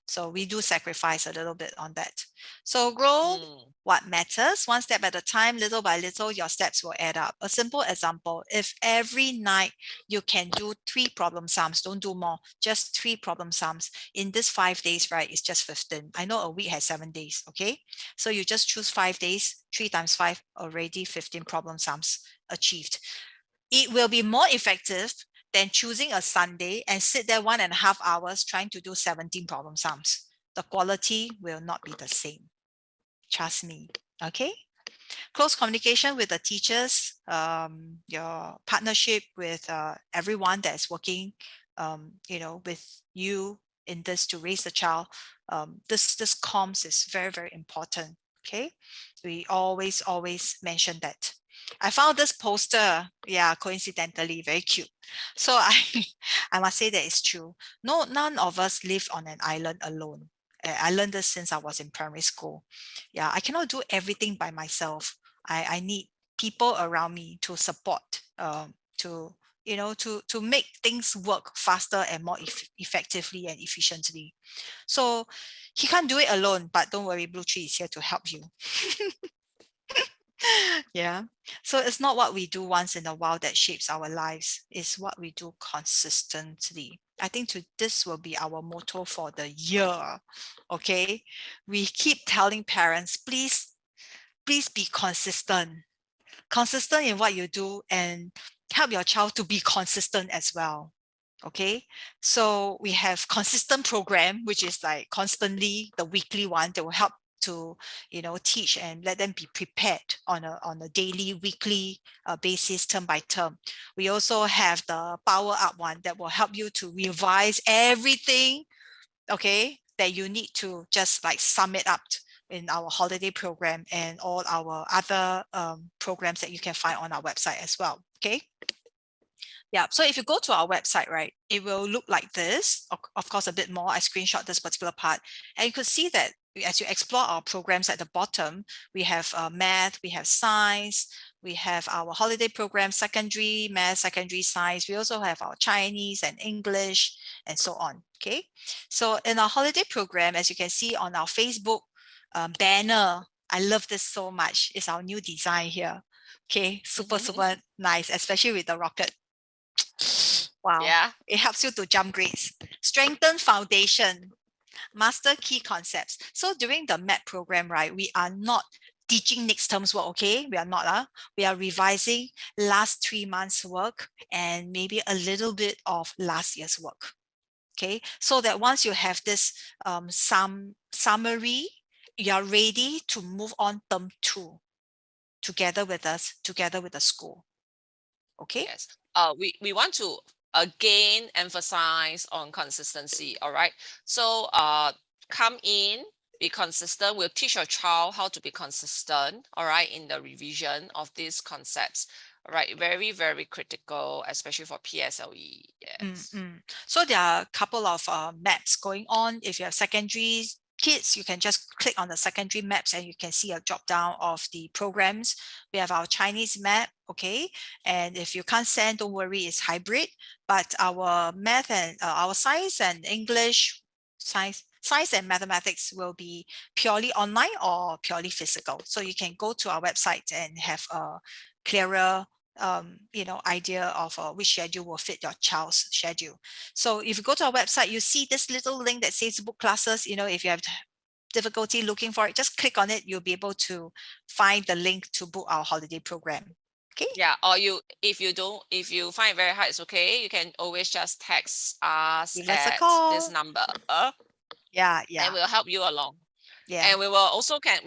So we do sacrifice a little bit on that. So grow what matters, one step at a time, little by little, your steps will add up. A simple example, if every night you can do 3 problem sums, don't do more, just 3 problem sums. In this 5 days, right, it's just 15. I know a week has 7 days, okay? So you just choose 5 days, 3 times 5, already 15 problem sums achieved. It will be more effective than choosing a Sunday and sit there 1.5 hours trying to do 17 problem sums. The quality will not be the same. Trust me. Okay. Close communication with the teachers, your partnership with everyone that is working, with you in this to raise the child. This comms is very, very important. Okay. We always mention that. I found this poster, yeah, coincidentally, very cute. So I must say that it's true. No, none of us live on an island alone. I learned this since I was in primary school. Yeah, I cannot do everything by myself. I need people around me to support, to make things work faster and more effectively and efficiently. So he can't do it alone, but don't worry, BlueTree is here to help you. Yeah. So it's not what we do once in a while that shapes our lives. It's what we do consistently. I think this will be our motto for the year. Okay. We keep telling parents, please be consistent. Consistent in what you do and help your child to be consistent as well. Okay. So we have consistent program, which is like constantly the weekly one that will help to teach and let them be prepared on a daily, weekly basis, term by term. We also have the power up one that will help you to revise everything, okay, that you need to just like sum it up in our holiday program and all our other programs that you can find on our website as well. Okay. Yeah, so if you go to our website, right, it will look like this. Of course, a bit more. I screenshot this particular part, and you could see that as you explore our programs at the bottom, we have math, we have science, we have our holiday program, secondary math, secondary science. We also have our Chinese and English and so on. Okay, so in our holiday program, as you can see on our Facebook banner, I love this so much. It's our new design here. Okay, super nice, especially with the rocket. Wow. Yeah. It helps you to jump grades. Strengthen foundation. Master key concepts. So during the MAP program, right, we are not teaching next term's work, okay? We are not. We are revising last 3 months' work and maybe a little bit of last year's work. Okay, so that once you have this summary, you are ready to move on term 2 together with us, together with the school. Okay. Yes. We want to again emphasize on consistency. All right. So come in, be consistent. We'll teach your child how to be consistent. All right, in the revision of these concepts. All right, very, very critical, especially for PSLE. Yes. So there are a couple of maps going on. If you have secondary kids, you can just click on the secondary maps and you can see a drop down of the programs. We have our Chinese map, okay? And if you can't send, don't worry, it's hybrid. But our math and our science and English, science and mathematics will be purely online or purely physical. So you can go to our website and have a clearer idea of which schedule will fit your child's schedule. So if you go to our website, you see this little link that says book classes. If you have difficulty looking for it, just click on it. You'll be able to find the link to book our holiday program. Okay. Yeah, or if you find it very hard, it's okay. You can always just text us at this number. Yeah. And we'll help you along. Yeah. And we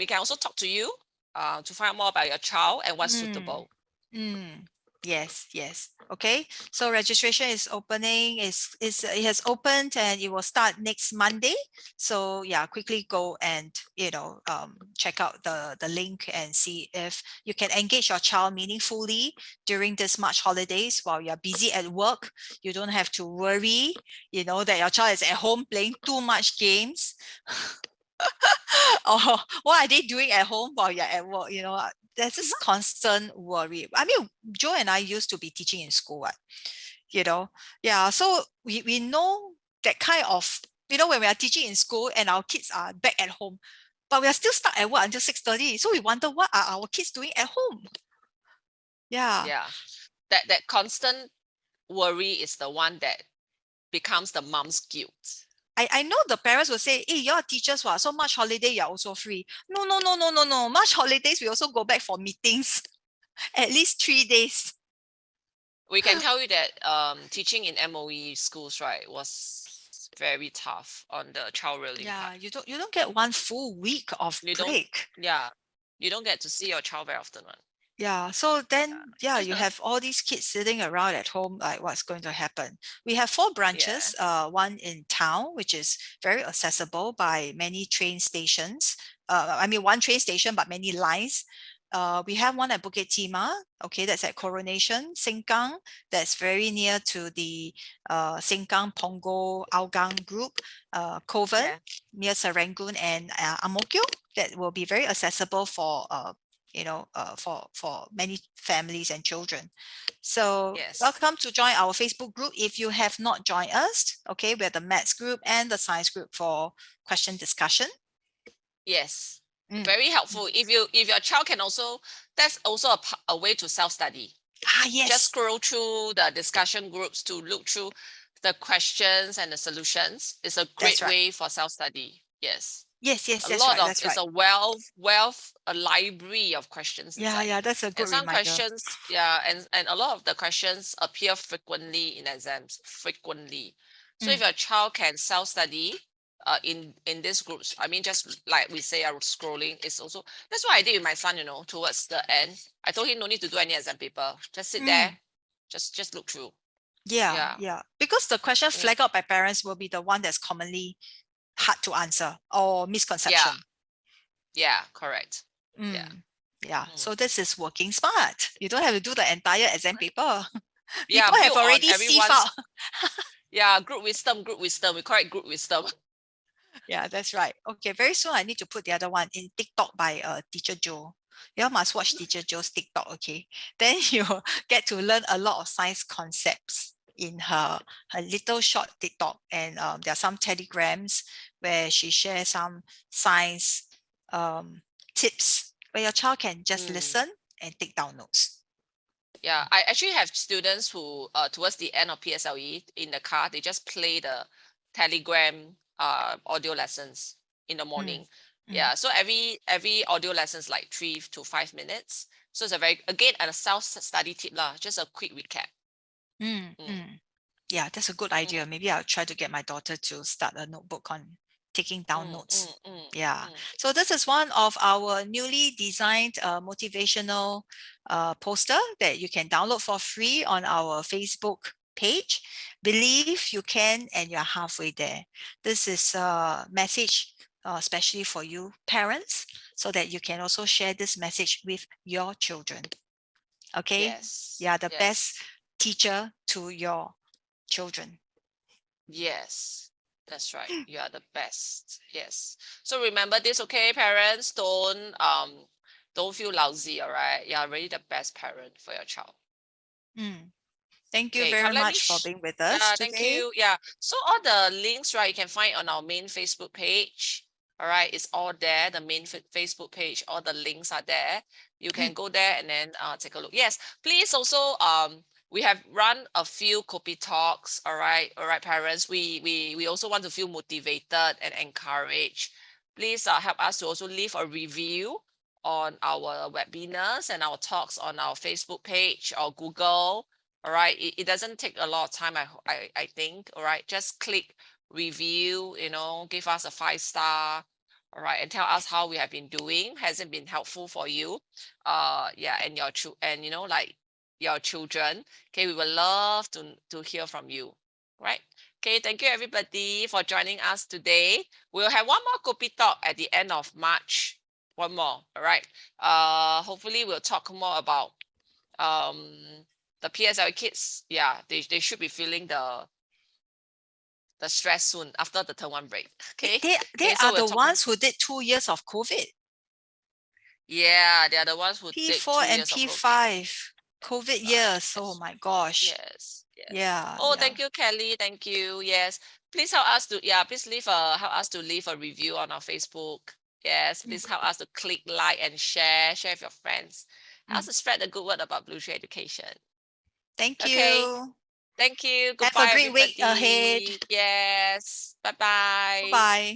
can also talk to you to find out more about your child and what's suitable. Yes. Okay. So registration is opening. It has opened and it will start next Monday. So yeah, quickly go and check out the link and see if you can engage your child meaningfully during this March holidays while you're busy at work. You don't have to worry, that your child is at home playing too much games. or what are they doing at home while you're at work? There's this constant worry. I mean, Joe and I used to be teaching in school, right? Yeah. So we know that kind of, when we are teaching in school and our kids are back at home, but we are still stuck at work until 6:30. So we wonder, what are our kids doing at home? Yeah. Yeah. That constant worry is the one that becomes the mom's guilt. I know the parents will say, hey, you're teachers, what? So March holiday, you're also free. No, no, no, no, no, no. March holidays, we also go back for meetings at least 3 days. We can tell you that teaching in MOE schools, right, was very tough on the child rearing part. Yeah, you don't get one full week of You don't, break. yeah, you don't get to see your child very often. Yeah, so then, you have all these kids sitting around at home, like what's going to happen? We have 4 branches, Yes. one in town, which is very accessible by many train stations. I mean, one train station, but many lines. We have one at Bukit Timah, okay, that's at Coronation, Sengkang, that's very near to the Sengkang, Punggol, Hougang group, Kovan, Yeah. near Serangoon and Ang Mo Kio, that will be very accessible for for many families and children. So Yes. welcome to join our Facebook group. If you have not joined us, okay, we're the maths group and the science group for question discussion. Yes. Mm. Very helpful. If your child can also, that's also a way to self-study. Yes. Just scroll through the discussion groups to look through the questions and the solutions. It's a That's great right. way for self-study. Yes. Yes, A that's lot right. of, That's it's right. a a library of questions Yeah, inside. that's a And good some reminder. questions, yeah, and a lot of the questions appear frequently in exams, frequently. So if Mm. your child can self-study in these groups, I mean, just like we say, scrolling is also, that's what I did with my son, towards the end. I told him no need to do any exam paper. Just sit there, Mm. just look through. Yeah, Yeah. yeah. Because the question Mm. flagged out by parents will be the one that's commonly hard to answer or misconception. Yeah, correct. Yeah. Mm. Yeah. Mm. So this is working smart. You don't have to do the entire exam paper. Yeah, People have built on already sieved everyone's, out. yeah, group wisdom, group wisdom. We call it group wisdom. Yeah, that's right. Okay, very soon I need to put the other one in TikTok by Teacher Joe. You all must watch Teacher Joe's TikTok, okay? Then you get to learn a lot of science concepts in her little short TikTok. And there are some telegrams where she shares some science tips where your child can just Mm. listen and take down notes. Yeah, I actually have students who, towards the end of PSLE in the car, they just play the Telegram audio lessons in the Mm, morning. mm, Yeah, so every audio lessons like 3 to 5 minutes. So it's a very, again, a self-study tip lah, just a quick recap. mm, Mm, mm. Yeah, that's a good mm, idea. Maybe I'll try to get my daughter to start a notebook on taking down mm, notes. mm, Yeah. mm. So this is one of our newly designed motivational poster that you can download for free on our Facebook page. Believe you can and you're halfway there. This is a message especially for you parents so that you can also share this message with your children. Okay? You Yes, are the best yes, teacher to your children. yes. That's right. You are the best. Yes. So remember this, okay, parents? Don't feel lousy, all right? You are really the best parent for your child. Mm. Thank you Okay, very come let me much for being with us yeah, thank today. you. Yeah. So all the links, right, you can find on our main Facebook page. All right, it's all there. The main Facebook page, all the links are there. You can go there and then take a look. Yes, please also we have run a few Kopi talks. All right, parents. We also want to feel motivated and encouraged. Please help us to also leave a review on our webinars and our talks on our Facebook page or Google. All right, it doesn't take a lot of time, I think. All right, just click review, give us a 5 star. All right, and tell us how we have been doing. Has it been helpful for you? Yeah, and and like your children. Okay, we would love to hear from you. Right. Okay, thank you everybody for joining us today. We'll have one more Kopi talk at the end of March. One more. All right. Hopefully we'll talk more about the PSLE kids. Yeah, they should be feeling the stress soon after the term 1 break. Okay. They So are we're the talking. ones who did 2 years of COVID. Yeah, they are the ones who take P4 2 and years of COVID. P5 COVID years. Yes. Oh my gosh. Yes. Yeah. Oh, yeah. thank you, Kelly. Thank you. Yes. Please help us to, please help us to leave a review on our Facebook. Yes, please help us to click like and share with your friends. Help us to spread the good word about BlueTree Education. Thank Okay. you. Thank you. Have a Goodbye, great week ahead. everybody. Yes. Bye-bye. Bye.